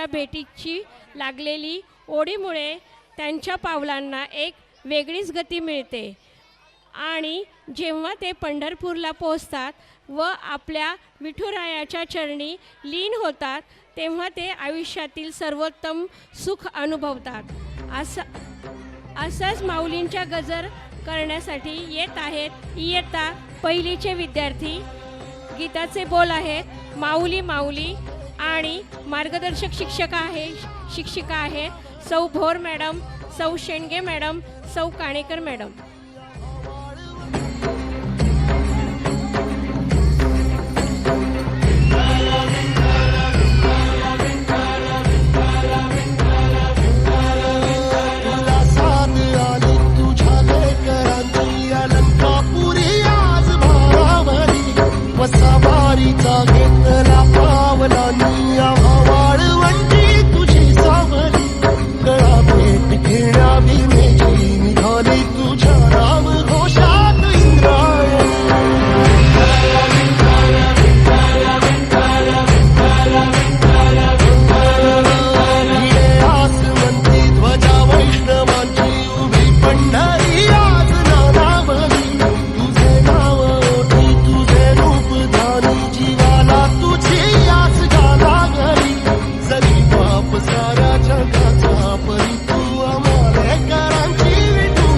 यांच्या भेटीची लागलेली ओढीमुळे त्यांच्या पावलांना एक वेगळीच गती मिळते आणि जेव्हा ते पंढरपूरला पोहोचतात व आपल्या विठुरायाच्या चरणी लीन होतात तेव्हा ते आयुष्यातील सर्वोत्तम सुख अनुभवतात. असंच माऊलींच्या गजर करण्यासाठी येत आहेत इयत्ता पहिलीचे विद्यार्थी. गीताचे बोल आहेत माऊली माऊली आणि मार्गदर्शक शिक्षिका आहेत सौ भोर मॅडम, सौ शेंडगे मॅडम, सौ काणेकर मॅडम. सवारीचा घेतला पावला निया वाळवंटी तुझी सावली गळा भेट घेण्या भीमेची निघाली तुझ्या राम घोषात इंद्रायणी. आसमंती ध्वजा वैष्णवांची उभी पंढरी आज नानावली तुझे नाव ओठी तुझे रूप जीवाला तुझी आस गाला गली जरी बाप साऱ्या जगाचा परी तू आमालेकरांची विठू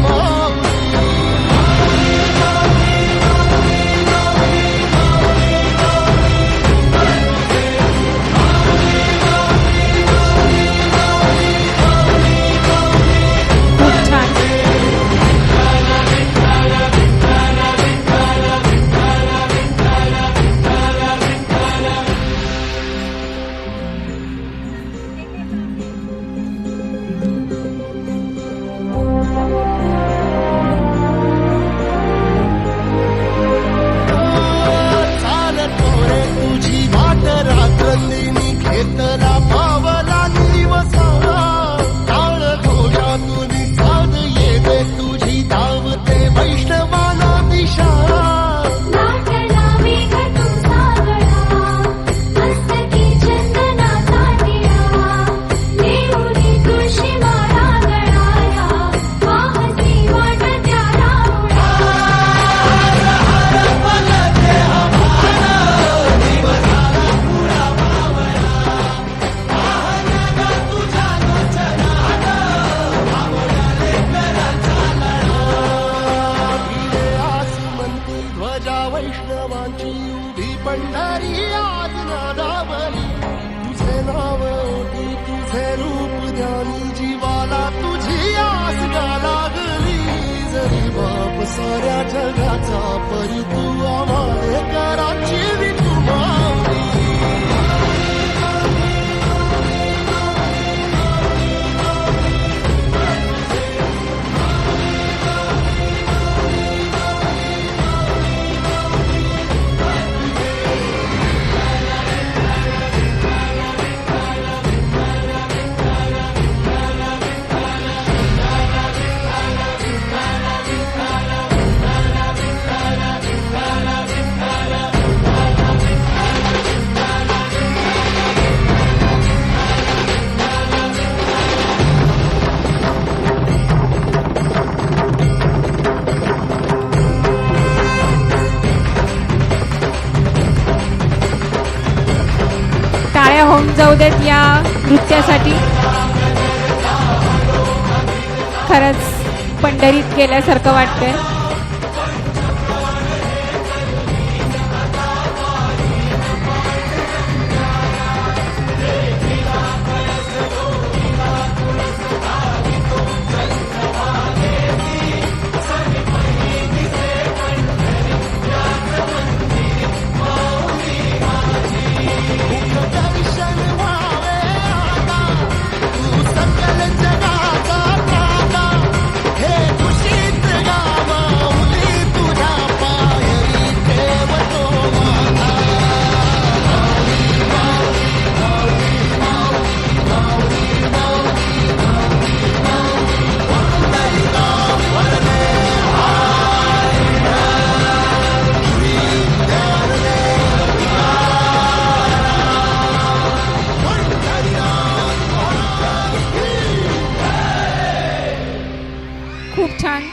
घेतला पावला निवसा टाळ घोषातून साध येते तुझी धावते वैष्णवाला दिशा. वैष्णवांची उभी पंढरी आज नादावली तुझे नाव ओठी तुझे रूप ध्यानी जीवाला तुझी आस गा लागली जरी बाप साऱ्या जगाचा परी तू आमालेकरांची विठू माऊली. टाळ्या होऊन जाऊ देत या नृत्यासाठी. खरंच पंढरीत गेल्यासारखं वाटतंय. सकल जगाचा हे दूषित गावा खूप छान